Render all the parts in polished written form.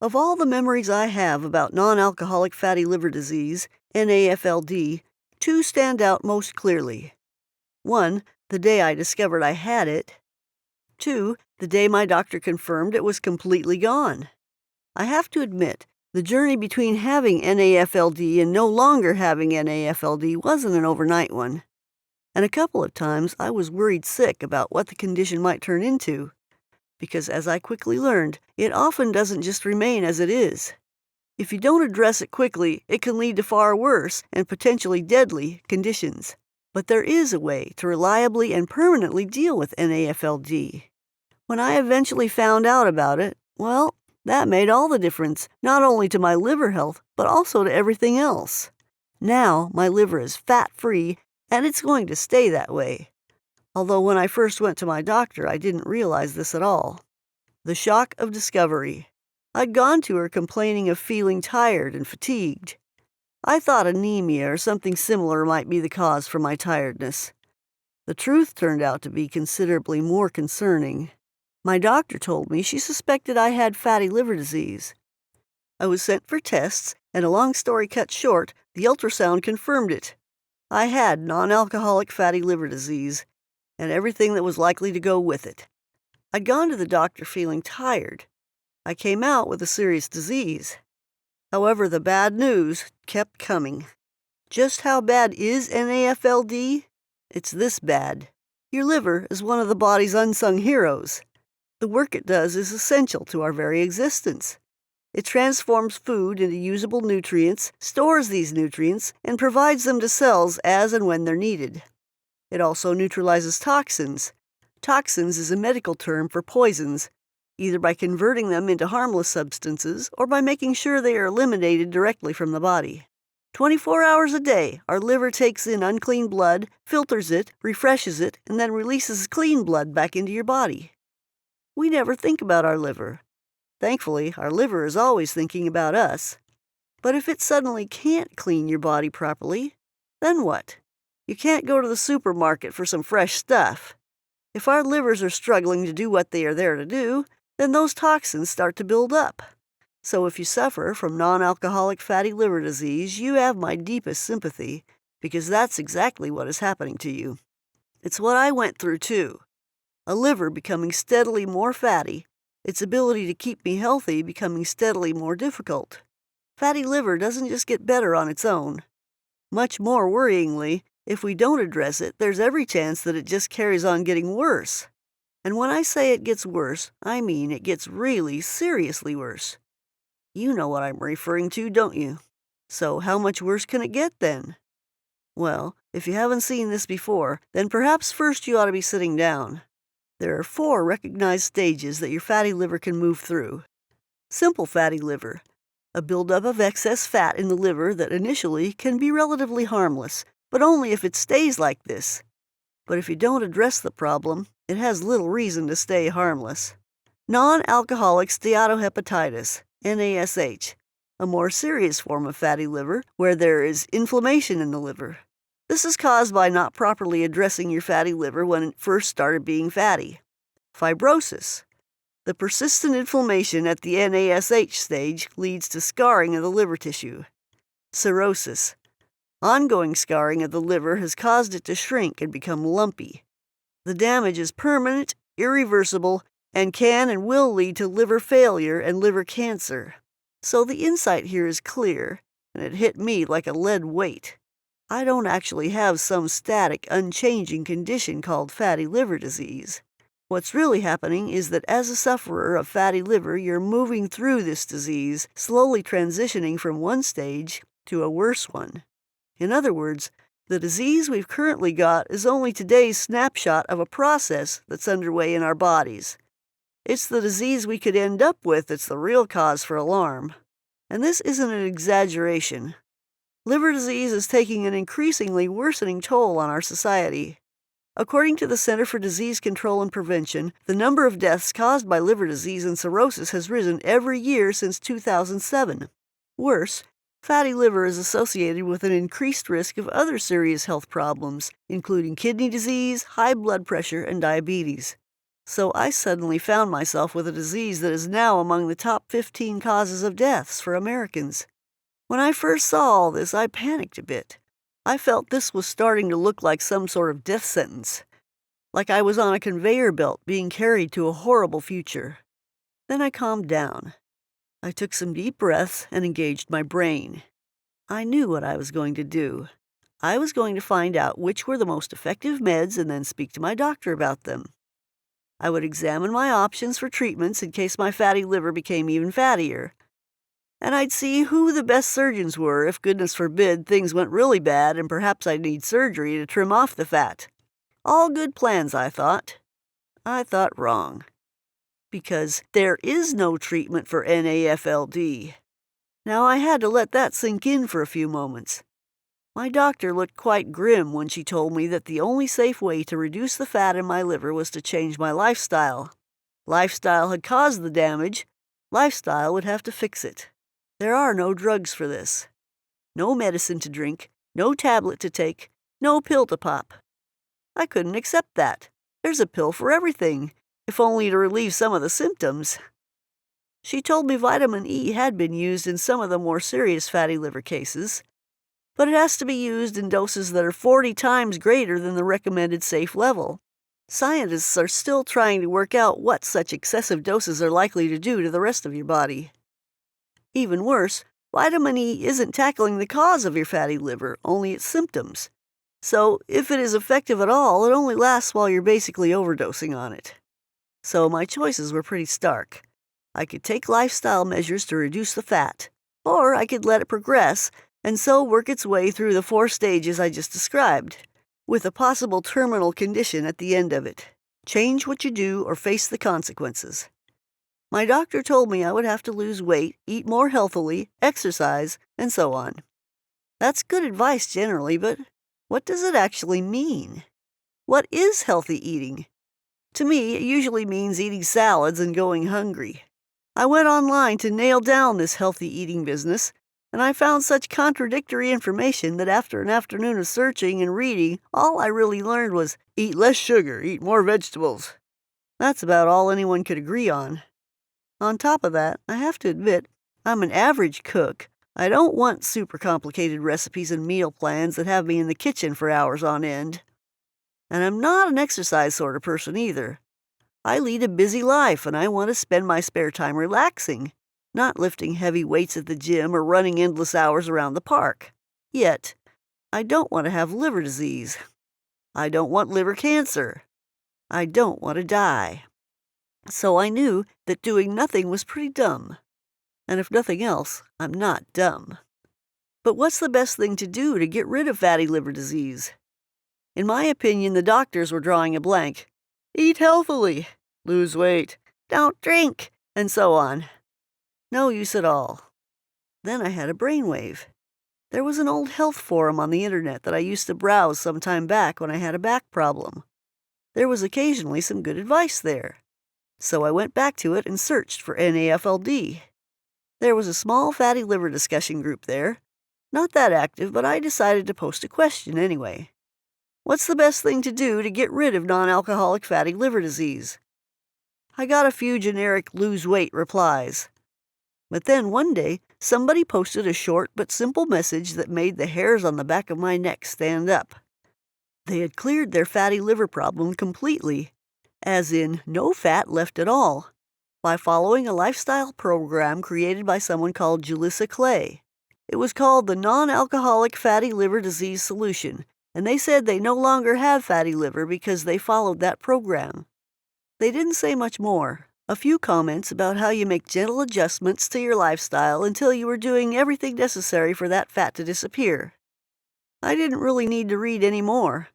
Of all the memories I have about non-alcoholic fatty liver disease, NAFLD, two stand out most clearly. One, the day I discovered I had it. Two, the day my doctor confirmed it was completely gone. I have to admit, the journey between having NAFLD and no longer having NAFLD wasn't an overnight one. And a couple of times I was worried sick about what the condition might turn into. Because as I quickly learned, it often doesn't just remain as it is. If you don't address it quickly, it can lead to far worse and potentially deadly conditions. But there is a way to reliably and permanently deal with NAFLD. When I eventually found out about it, well, that made all the difference, not only to my liver health, but also to everything else. Now, my liver is fat-free, and it's going to stay that way. Although when I first went to my doctor, I didn't realize this at all. The shock of discovery. I'd gone to her complaining of feeling tired and fatigued. I thought anemia or something similar might be the cause for my tiredness. The truth turned out to be considerably more concerning. My doctor told me she suspected I had fatty liver disease. I was sent for tests, and a long story cut short, the ultrasound confirmed it. I had non-alcoholic fatty liver disease, and everything that was likely to go with it. I'd gone to the doctor feeling tired. I came out with a serious disease. However, the bad news kept coming. Just how bad is NAFLD? It's this bad. Your liver is one of the body's unsung heroes. The work it does is essential to our very existence. It transforms food into usable nutrients, stores these nutrients, and provides them to cells as and when they're needed. It also neutralizes toxins. Toxins is a medical term for poisons, either by converting them into harmless substances or by making sure they are eliminated directly from the body. 24 hours a day, our liver takes in unclean blood, filters it, refreshes it, and then releases clean blood back into your body. We never think about our liver. Thankfully, our liver is always thinking about us. But if it suddenly can't clean your body properly, then what? You can't go to the supermarket for some fresh stuff. If our livers are struggling to do what they are there to do, then those toxins start to build up. So if you suffer from non-alcoholic fatty liver disease, you have my deepest sympathy, because that's exactly what is happening to you. It's what I went through too. A liver becoming steadily more fatty, its ability to keep me healthy becoming steadily more difficult. Fatty liver doesn't just get better on its own. Much more worryingly, if we don't address it, there's every chance that it just carries on getting worse. And when I say it gets worse, I mean it gets really seriously worse. You know what I'm referring to, don't you? So how much worse can it get then? Well, if you haven't seen this before, then perhaps first you ought to be sitting down. There are 4 recognized stages that your fatty liver can move through. Simple fatty liver, a buildup of excess fat in the liver that initially can be relatively harmless, but only if it stays like this. But if you don't address the problem, it has little reason to stay harmless. Non-alcoholic steatohepatitis, NASH, a more serious form of fatty liver where there is inflammation in the liver. This is caused by not properly addressing your fatty liver when it first started being fatty. Fibrosis. The persistent inflammation at the NASH stage leads to scarring of the liver tissue. Cirrhosis. Ongoing scarring of the liver has caused it to shrink and become lumpy. The damage is permanent, irreversible, and can and will lead to liver failure and liver cancer. So the insight here is clear, and it hit me like a lead weight. I don't actually have some static, unchanging condition called fatty liver disease. What's really happening is that as a sufferer of fatty liver, you're moving through this disease, slowly transitioning from one stage to a worse one. In other words, the disease we've currently got is only today's snapshot of a process that's underway in our bodies. It's the disease we could end up with that's the real cause for alarm. And this isn't an exaggeration. Liver disease is taking an increasingly worsening toll on our society. According to the Center for Disease Control and Prevention, the number of deaths caused by liver disease and cirrhosis has risen every year since 2007. Worse, fatty liver is associated with an increased risk of other serious health problems, including kidney disease, high blood pressure, and diabetes. So I suddenly found myself with a disease that is now among the top 15 causes of deaths for Americans. When I first saw all this, I panicked a bit. I felt this was starting to look like some sort of death sentence, like I was on a conveyor belt being carried to a horrible future. Then I calmed down. I took some deep breaths and engaged my brain. I knew what I was going to do. I was going to find out which were the most effective meds and then speak to my doctor about them. I would examine my options for treatments in case my fatty liver became even fattier. And I'd see who the best surgeons were if, goodness forbid, things went really bad and perhaps I'd need surgery to trim off the fat. All good plans, I thought. I thought wrong. Because there is no treatment for NAFLD. Now I had to let that sink in for a few moments. My doctor looked quite grim when she told me that the only safe way to reduce the fat in my liver was to change my lifestyle. Lifestyle had caused the damage. Lifestyle would have to fix it. There are no drugs for this. No medicine to drink, no tablet to take, no pill to pop. I couldn't accept that. There's a pill for everything, if only to relieve some of the symptoms. She told me vitamin E had been used in some of the more serious fatty liver cases, but it has to be used in doses that are 40 times greater than the recommended safe level. Scientists are still trying to work out what such excessive doses are likely to do to the rest of your body. Even worse, vitamin E isn't tackling the cause of your fatty liver, only its symptoms. So, if it is effective at all, it only lasts while you're basically overdosing on it. So my choices were pretty stark. I could take lifestyle measures to reduce the fat, or I could let it progress and so work its way through the 4 stages I just described, with a possible terminal condition at the end of it. Change what you do or face the consequences. My doctor told me I would have to lose weight, eat more healthily, exercise, and so on. That's good advice generally, but what does it actually mean? What is healthy eating? To me, it usually means eating salads and going hungry. I went online to nail down this healthy eating business, and I found such contradictory information that after an afternoon of searching and reading, all I really learned was eat less sugar, eat more vegetables. That's about all anyone could agree on. On top of that, I have to admit, I'm an average cook. I don't want super complicated recipes and meal plans that have me in the kitchen for hours on end. And I'm not an exercise sort of person either. I lead a busy life and I want to spend my spare time relaxing, not lifting heavy weights at the gym or running endless hours around the park. Yet, I don't want to have liver disease. I don't want liver cancer. I don't want to die. So I knew that doing nothing was pretty dumb. And if nothing else, I'm not dumb. But what's the best thing to do to get rid of fatty liver disease? In my opinion, the doctors were drawing a blank. Eat healthily, lose weight, don't drink, and so on. No use at all. Then I had a brainwave. There was an old health forum on the internet that I used to browse some time back when I had a back problem. There was occasionally some good advice there. So I went back to it and searched for NAFLD. There was a small fatty liver discussion group there. Not that active, but I decided to post a question anyway. What's the best thing to do to get rid of non-alcoholic fatty liver disease? I got a few generic lose weight replies. But then one day, somebody posted a short but simple message that made the hairs on the back of my neck stand up. They had cleared their fatty liver problem completely, as in no fat left at all, by following a lifestyle program created by someone called Julissa Clay. It was called the Non-Alcoholic Fatty Liver Disease Solution, and they said they no longer have fatty liver because they followed that program. They didn't say much more. A few comments about how you make gentle adjustments to your lifestyle until you were doing everything necessary for that fat to disappear. I didn't really need to read any more.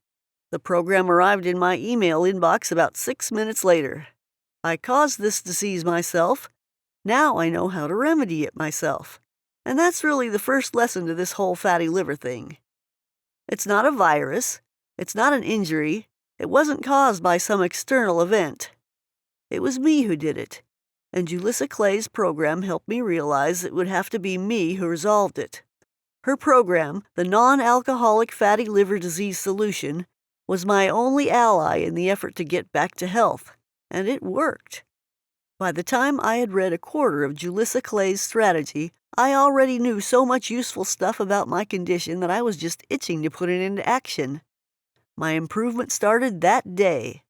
The program arrived in my email inbox about 6 minutes later. I caused this disease myself. Now I know how to remedy it myself. And that's really the first lesson to this whole fatty liver thing. It's not a virus. It's not an injury. It wasn't caused by some external event. It was me who did it. And Julissa Clay's program helped me realize it would have to be me who resolved it. Her program, the Non-Alcoholic Fatty Liver Disease Solution, was my only ally in the effort to get back to health. And it worked. By the time I had read a quarter of Julissa Clay's strategy, I already knew so much useful stuff about my condition that I was just itching to put it into action. My improvement started that day.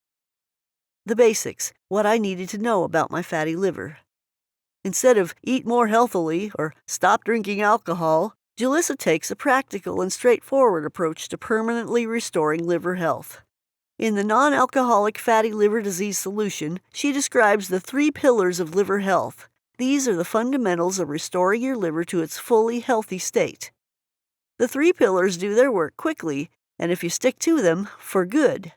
The basics, what I needed to know about my fatty liver. Instead of eat more healthily or stop drinking alcohol, Julissa takes a practical and straightforward approach to permanently restoring liver health. In the non-alcoholic fatty liver disease solution, she describes the 3 pillars of liver health. These are the fundamentals of restoring your liver to its fully healthy state. The 3 pillars do their work quickly, and if you stick to them, for good.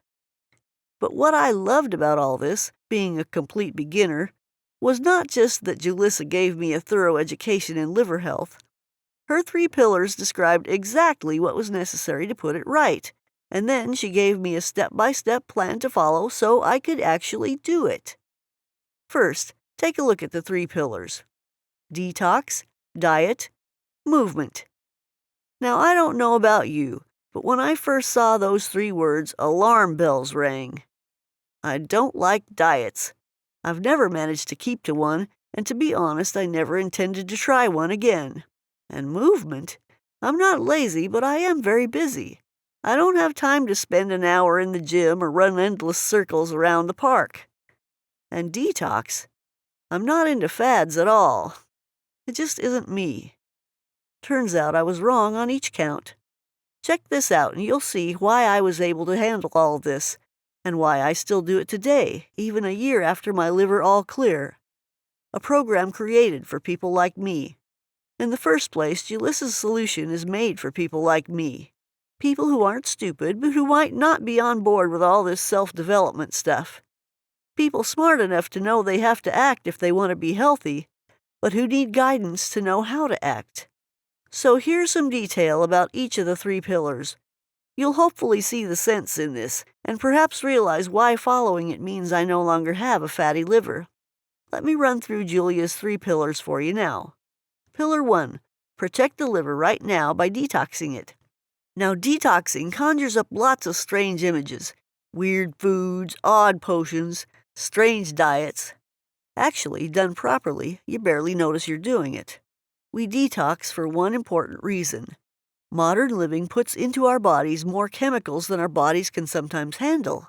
But what I loved about all this, being a complete beginner, was not just that Julissa gave me a thorough education in liver health. Her 3 pillars described exactly what was necessary to put it right, and then she gave me a step-by-step plan to follow so I could actually do it. First, take a look at the 3 pillars: detox, diet, movement. Now, I don't know about you, but when I first saw those 3 words, alarm bells rang. I don't like diets. I've never managed to keep to one, and to be honest, I never intended to try one again. And movement? I'm not lazy, but I am very busy. I don't have time to spend an hour in the gym or run endless circles around the park. And detox? I'm not into fads at all. It just isn't me. Turns out I was wrong on each count. Check this out and you'll see why I was able to handle all this, and why I still do it today, even a year after my liver all clear. A program created for people like me. In the first place, Julissa's solution is made for people like me. People who aren't stupid, but who might not be on board with all this self-development stuff. People smart enough to know they have to act if they want to be healthy, but who need guidance to know how to act. So here's some detail about each of the 3 pillars. You'll hopefully see the sense in this, and perhaps realize why following it means I no longer have a fatty liver. Let me run through Julia's 3 pillars for you now. Pillar 1. Protect the liver right now by detoxing it. Now, detoxing conjures up lots of strange images. Weird foods, odd potions, strange diets. Actually, done properly, you barely notice you're doing it. We detox for one important reason. Modern living puts into our bodies more chemicals than our bodies can sometimes handle.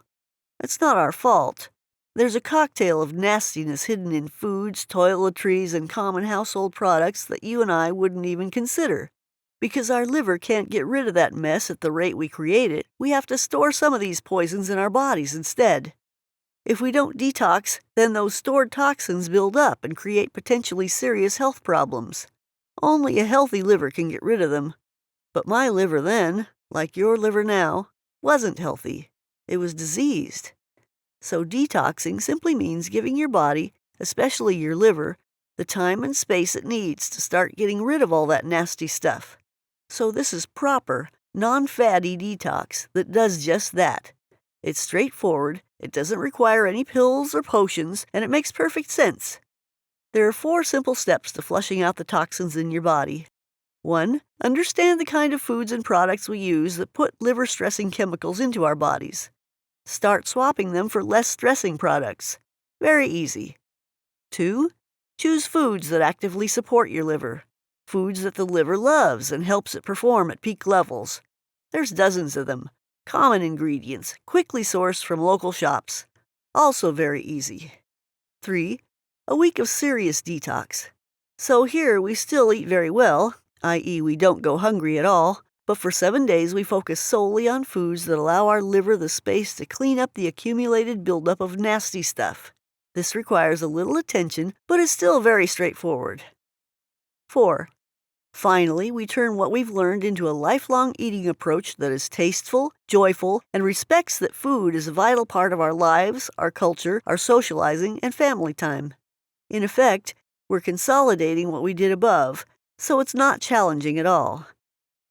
It's not our fault. There's a cocktail of nastiness hidden in foods, toiletries, and common household products that you and I wouldn't even consider. Because our liver can't get rid of that mess at the rate we create it, we have to store some of these poisons in our bodies instead. If we don't detox, then those stored toxins build up and create potentially serious health problems. Only a healthy liver can get rid of them. But my liver then, like your liver now, wasn't healthy. It was diseased. So detoxing simply means giving your body, especially your liver, the time and space it needs to start getting rid of all that nasty stuff. So this is proper, non-fatty detox that does just that. It's straightforward, it doesn't require any pills or potions, and it makes perfect sense. There are 4 simple steps to flushing out the toxins in your body. 1. Understand the kind of foods and products we use that put liver-stressing chemicals into our bodies. Start swapping them for less stressing products. Very easy. 2. Choose foods that actively support your liver. Foods that the liver loves and helps it perform at peak levels. There's dozens of them. Common ingredients, quickly sourced from local shops. Also very easy. 3. A week of serious detox. So here we still eat very well, i.e. we don't go hungry at all, but for 7 days we focus solely on foods that allow our liver the space to clean up the accumulated buildup of nasty stuff. This requires a little attention, but is still very straightforward. 4. Finally, we turn what we've learned into a lifelong eating approach that is tasteful, joyful, and respects that food is a vital part of our lives, our culture, our socializing, and family time. In effect, we're consolidating what we did above, so it's not challenging at all.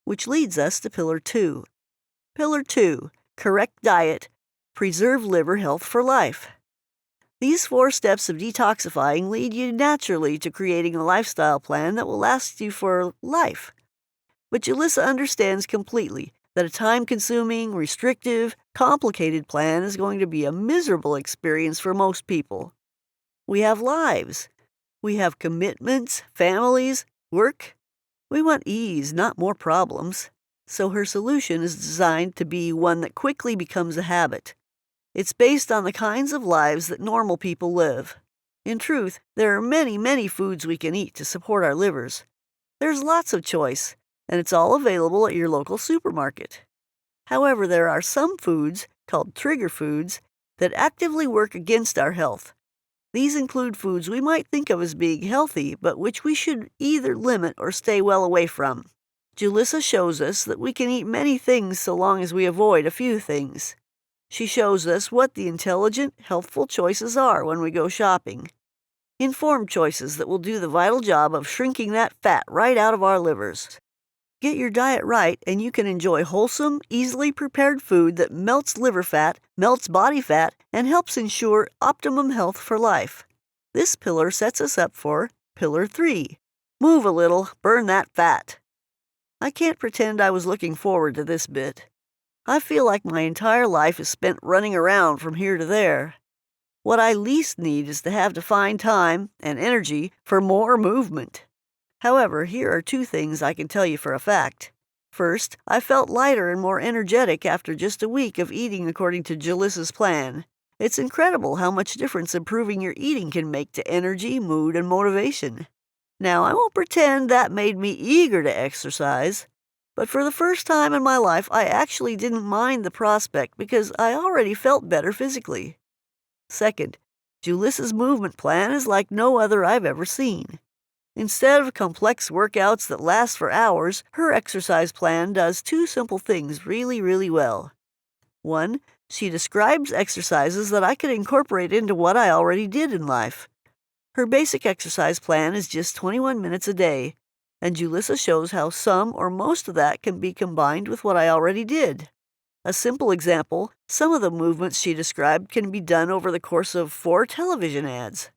Which leads us to Pillar 2. Pillar 2. Correct diet. Preserve liver health for life. These 4 steps of detoxifying lead you naturally to creating a lifestyle plan that will last you for life. But Julissa understands completely that a time-consuming, restrictive, complicated plan is going to be a miserable experience for most people. We have lives. We have commitments, families, work. We want ease, not more problems. So her solution is designed to be one that quickly becomes a habit. It's based on the kinds of lives that normal people live. In truth, there are many, many foods we can eat to support our livers. There's lots of choice, and it's all available at your local supermarket. However, there are some foods, called trigger foods, that actively work against our health. These include foods we might think of as being healthy, but which we should either limit or stay well away from. Julissa shows us that we can eat many things so long as we avoid a few things. She shows us what the intelligent, healthful choices are when we go shopping. Informed choices that will do the vital job of shrinking that fat right out of our livers. Get your diet right, and you can enjoy wholesome, easily prepared food that melts liver fat, melts body fat, and helps ensure optimum health for life. This pillar sets us up for Pillar 3. Move a little, burn that fat. I can't pretend I was looking forward to this bit. I feel like my entire life is spent running around from here to there. What I least need is to find time and energy for more movement. However, here are 2 things I can tell you for a fact. First, I felt lighter and more energetic after just a week of eating according to Julissa's plan. It's incredible how much difference improving your eating can make to energy, mood, and motivation. Now, I won't pretend that made me eager to exercise, but for the first time in my life, I actually didn't mind the prospect because I already felt better physically. Second, Julissa's movement plan is like no other I've ever seen. Instead of complex workouts that last for hours, her exercise plan does 2 simple things really, really well. 1, she describes exercises that I could incorporate into what I already did in life. Her basic exercise plan is just 21 minutes a day, and Julissa shows how some or most of that can be combined with what I already did. A simple example, some of the movements she described can be done over the course of 4 television ads.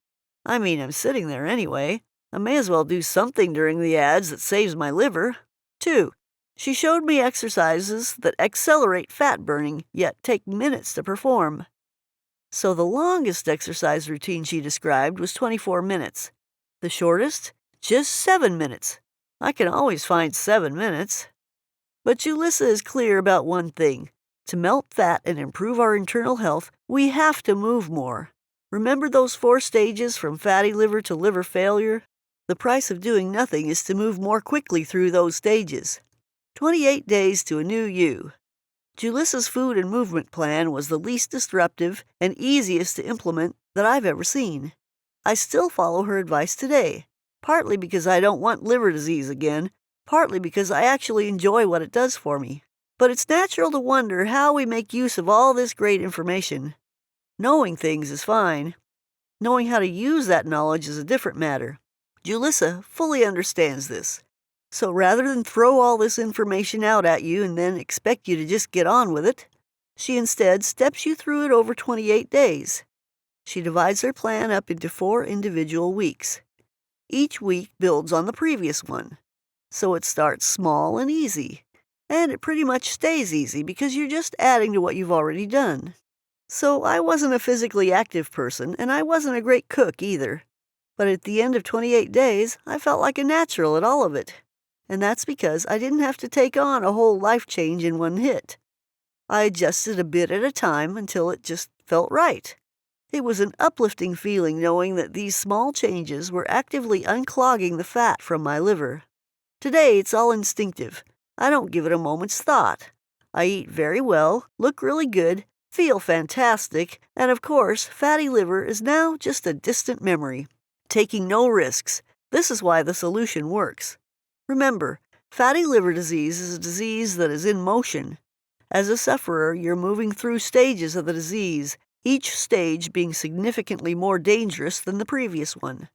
I mean, I'm sitting there anyway. I may as well do something during the ads that saves my liver. 2, she showed me exercises that accelerate fat burning, yet take minutes to perform. So the longest exercise routine she described was 24 minutes. The shortest? Just 7 minutes. I can always find 7 minutes. But Julissa is clear about one thing. To melt fat and improve our internal health, we have to move more. Remember those 4 stages from fatty liver to liver failure? The price of doing nothing is to move more quickly through those stages. 28 days to a new you. Julissa's food and movement plan was the least disruptive and easiest to implement that I've ever seen. I still follow her advice today, partly because I don't want liver disease again, partly because I actually enjoy what it does for me. But it's natural to wonder how we make use of all this great information. Knowing things is fine. Knowing how to use that knowledge is a different matter. Julissa fully understands this. So rather than throw all this information out at you and then expect you to just get on with it, she instead steps you through it over 28 days. She divides her plan up into 4 individual weeks. Each week builds on the previous one. So it starts small and easy. And it pretty much stays easy because you're just adding to what you've already done. So I wasn't a physically active person, and I wasn't a great cook either. But at the end of 28 days, I felt like a natural at all of it. And that's because I didn't have to take on a whole life change in one hit. I adjusted a bit at a time until it just felt right. It was an uplifting feeling knowing that these small changes were actively unclogging the fat from my liver. Today, it's all instinctive. I don't give it a moment's thought. I eat very well, look really good, feel fantastic, and of course, fatty liver is now just a distant memory. Taking no risks. This is why the solution works. Remember, fatty liver disease is a disease that is in motion. As a sufferer, you're moving through stages of the disease, each stage being significantly more dangerous than the previous one.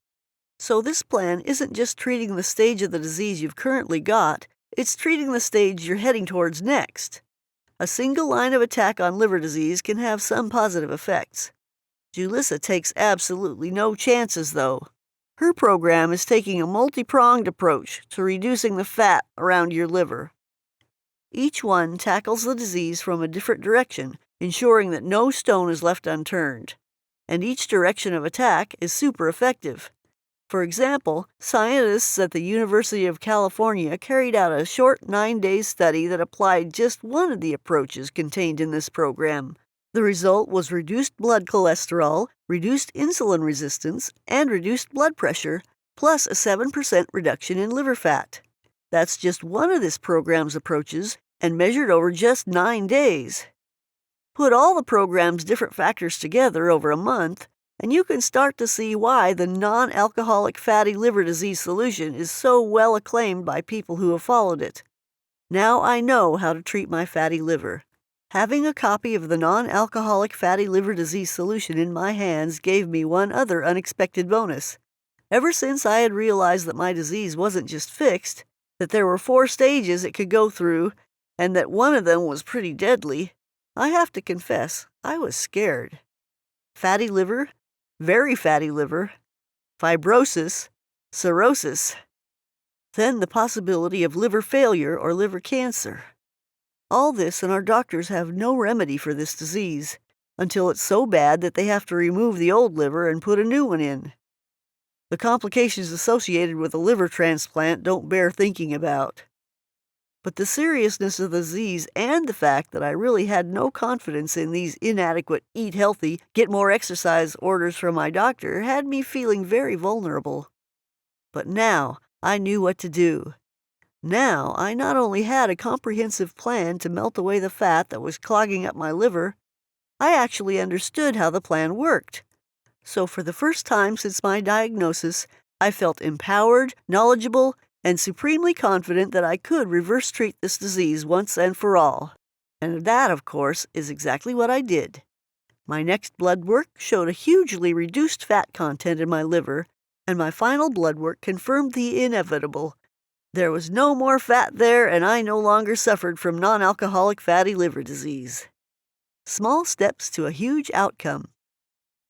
So this plan isn't just treating the stage of the disease you've currently got, it's treating the stage you're heading towards next. A single line of attack on liver disease can have some positive effects. Julissa takes absolutely no chances, though. Her program is taking a multi-pronged approach to reducing the fat around your liver. Each one tackles the disease from a different direction, ensuring that no stone is left unturned. And each direction of attack is super effective. For example, scientists at the University of California carried out a short 9-day study that applied just one of the approaches contained in this program. The result was reduced blood cholesterol, reduced insulin resistance, and reduced blood pressure, plus a 7% reduction in liver fat. That's just one of this program's approaches, and measured over just 9 days. Put all the program's different factors together over a month, and you can start to see why the non-alcoholic fatty liver disease solution is so well acclaimed by people who have followed it. Now I know how to treat my fatty liver. Having a copy of the non-alcoholic fatty liver disease solution in my hands gave me one other unexpected bonus. Ever since I had realized that my disease wasn't just fixed, that there were 4 stages it could go through, and that one of them was pretty deadly, I have to confess, I was scared. Fatty liver, very fatty liver, fibrosis, cirrhosis, then the possibility of liver failure or liver cancer. All this, and our doctors have no remedy for this disease, until it's so bad that they have to remove the old liver and put a new one in. The complications associated with a liver transplant don't bear thinking about. But the seriousness of the disease and the fact that I really had no confidence in these inadequate eat healthy, get more exercise orders from my doctor had me feeling very vulnerable. But now I knew what to do. Now I not only had a comprehensive plan to melt away the fat that was clogging up my liver, I actually understood how the plan worked. So for the first time since my diagnosis, I felt empowered, knowledgeable, and supremely confident that I could reverse treat this disease once and for all. And that, of course, is exactly what I did. My next blood work showed a hugely reduced fat content in my liver, and my final blood work confirmed the inevitable. There was no more fat there, and I no longer suffered from non-alcoholic fatty liver disease. Small steps to a huge outcome.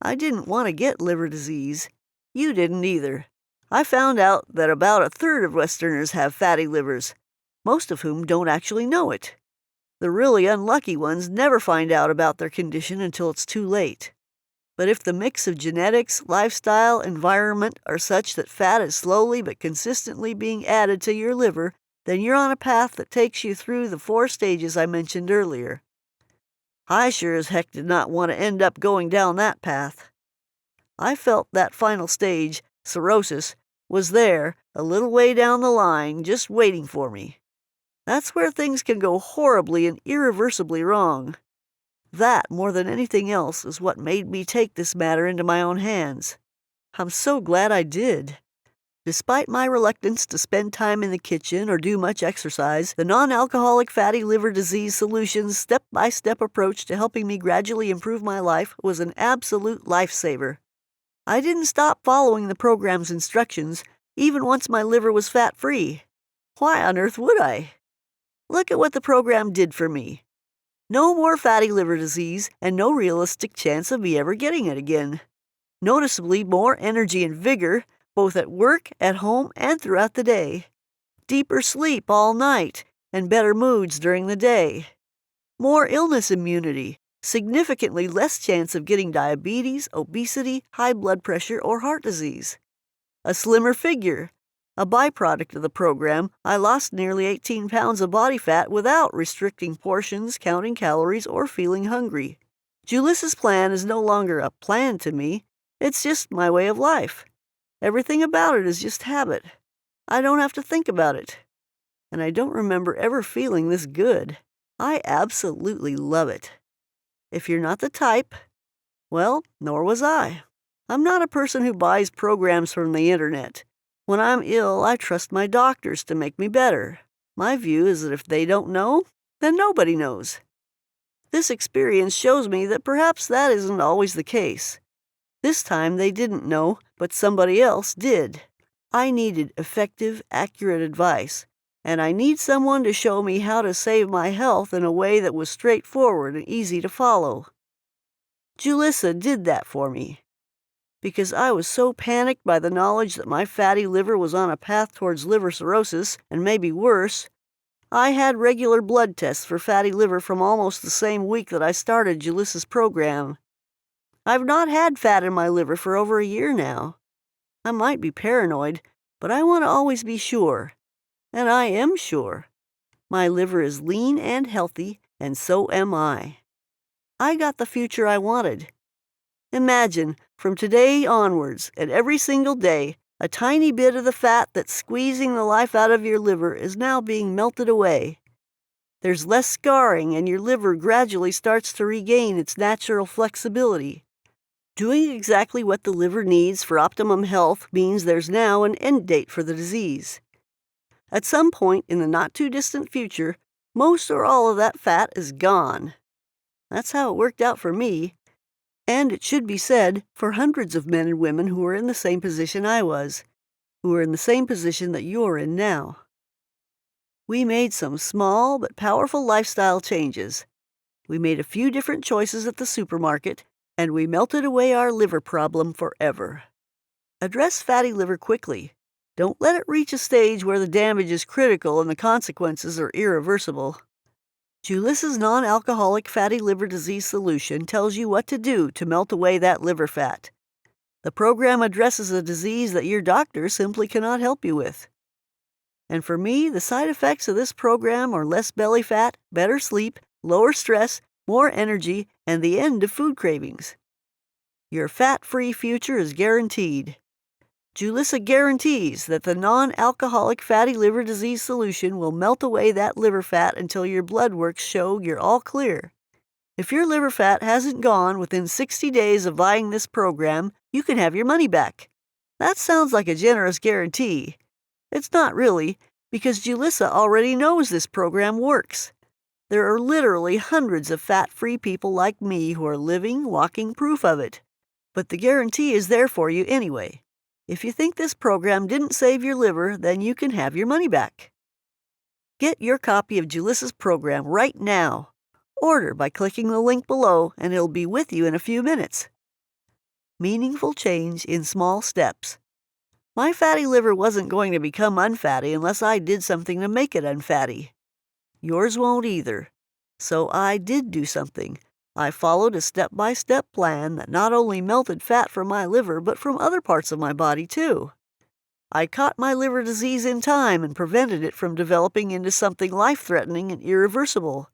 I didn't want to get liver disease. You didn't either. I found out that about 1/3 of Westerners have fatty livers, most of whom don't actually know it. The really unlucky ones never find out about their condition until it's too late. But if the mix of genetics, lifestyle, environment are such that fat is slowly but consistently being added to your liver, then you're on a path that takes you through the 4 stages I mentioned earlier. I sure as heck did not want to end up going down that path. I felt that final stage, cirrhosis, was there, a little way down the line, just waiting for me. That's where things can go horribly and irreversibly wrong. That, more than anything else, is what made me take this matter into my own hands. I'm so glad I did. Despite my reluctance to spend time in the kitchen or do much exercise, the non-alcoholic fatty liver disease solution's step-by-step approach to helping me gradually improve my life was an absolute lifesaver. I didn't stop following the program's instructions, even once my liver was fat-free. Why on earth would I? Look at what the program did for me. No more fatty liver disease, and no realistic chance of me ever getting it again. Noticeably more energy and vigor, both at work, at home, and throughout the day. Deeper sleep all night, and better moods during the day. More illness immunity, significantly less chance of getting diabetes, obesity, high blood pressure, or heart disease. A slimmer figure. A byproduct of the program, I lost nearly 18 pounds of body fat without restricting portions, counting calories, or feeling hungry. Juliss's plan is no longer a plan to me. It's just my way of life. Everything about it is just habit. I don't have to think about it. And I don't remember ever feeling this good. I absolutely love it. If you're not the type, well, nor was I. I'm not a person who buys programs from the internet. When I'm ill, I trust my doctors to make me better. My view is that if they don't know, then nobody knows. This experience shows me that perhaps that isn't always the case. This time they didn't know, but somebody else did. I needed effective, accurate advice, and I need someone to show me how to save my health in a way that was straightforward and easy to follow. Julissa did that for me. Because I was so panicked by the knowledge that my fatty liver was on a path towards liver cirrhosis, and maybe worse, I had regular blood tests for fatty liver from almost the same week that I started Julissa's program. I've not had fat in my liver for over a year now. I might be paranoid, but I want to always be sure. And I am sure. My liver is lean and healthy, and so am I. I got the future I wanted. Imagine, from today onwards, and every single day, a tiny bit of the fat that's squeezing the life out of your liver is now being melted away. There's less scarring, and your liver gradually starts to regain its natural flexibility. Doing exactly what the liver needs for optimum health means there's now an end date for the disease. At some point in the not-too-distant future, most or all of that fat is gone. That's how it worked out for me. And it should be said for hundreds of men and women who are in the same position I was, who are in the same position that you're in now. We made some small but powerful lifestyle changes. We made a few different choices at the supermarket, and we melted away our liver problem forever. Address fatty liver quickly. Don't let it reach a stage where the damage is critical and the consequences are irreversible. Julissa's non-alcoholic fatty liver disease solution tells you what to do to melt away that liver fat. The program addresses a disease that your doctor simply cannot help you with. And for me, the side effects of this program are less belly fat, better sleep, lower stress, more energy, and the end of food cravings. Your fat-free future is guaranteed. Julissa guarantees that the non-alcoholic fatty liver disease solution will melt away that liver fat until your blood works show you're all clear. If your liver fat hasn't gone within 60 days of buying this program, you can have your money back. That sounds like a generous guarantee. It's not really, because Julissa already knows this program works. There are literally hundreds of fat-free people like me who are living, walking proof of it. But the guarantee is there for you anyway. If you think this program didn't save your liver, then you can have your money back. Get your copy of Julissa's program right now. Order by clicking the link below, and it'll be with you in a few minutes. Meaningful change in small steps. My fatty liver wasn't going to become unfatty unless I did something to make it unfatty. Yours won't either. So I did do something. I followed a step-by-step plan that not only melted fat from my liver, but from other parts of my body, too. I caught my liver disease in time and prevented it from developing into something life-threatening and irreversible.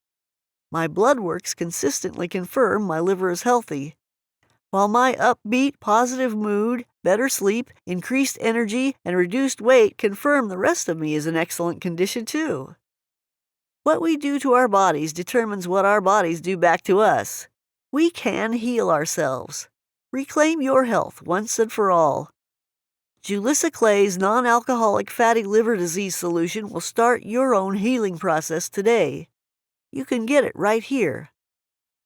My blood works consistently confirm my liver is healthy, while my upbeat, positive mood, better sleep, increased energy, and reduced weight confirm the rest of me is in excellent condition, too. What we do to our bodies determines what our bodies do back to us. We can heal ourselves. Reclaim your health once and for all. Julissa Clay's non-alcoholic fatty liver disease solution will start your own healing process today. You can get it right here.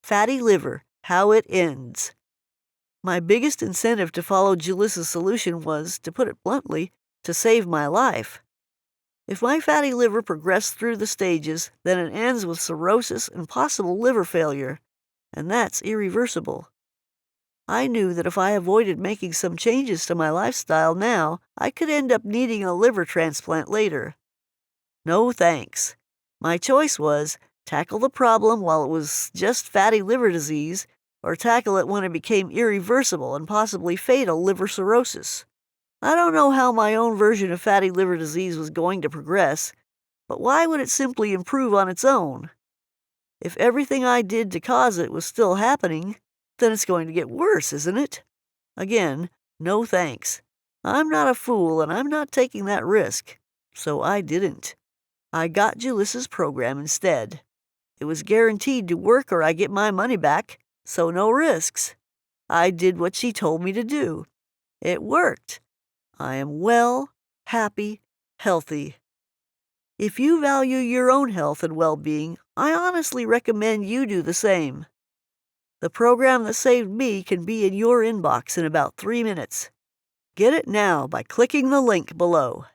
Fatty liver, how it ends. My biggest incentive to follow Julissa's solution was, to put it bluntly, to save my life. If my fatty liver progressed through the stages, then it ends with cirrhosis and possible liver failure, and that's irreversible. I knew that if I avoided making some changes to my lifestyle now, I could end up needing a liver transplant later. No thanks. My choice was, tackle the problem while it was just fatty liver disease, or tackle it when it became irreversible and possibly fatal liver cirrhosis. I don't know how my own version of fatty liver disease was going to progress, but why would it simply improve on its own? If everything I did to cause it was still happening, then it's going to get worse, isn't it? Again, no thanks. I'm not a fool, and I'm not taking that risk. So I didn't. I got Julissa's program instead. It was guaranteed to work or I get my money back, so no risks. I did what she told me to do. It worked. I am well, happy, healthy. If you value your own health and well-being, I honestly recommend you do the same. The program that saved me can be in your inbox in about 3 minutes. Get it now by clicking the link below.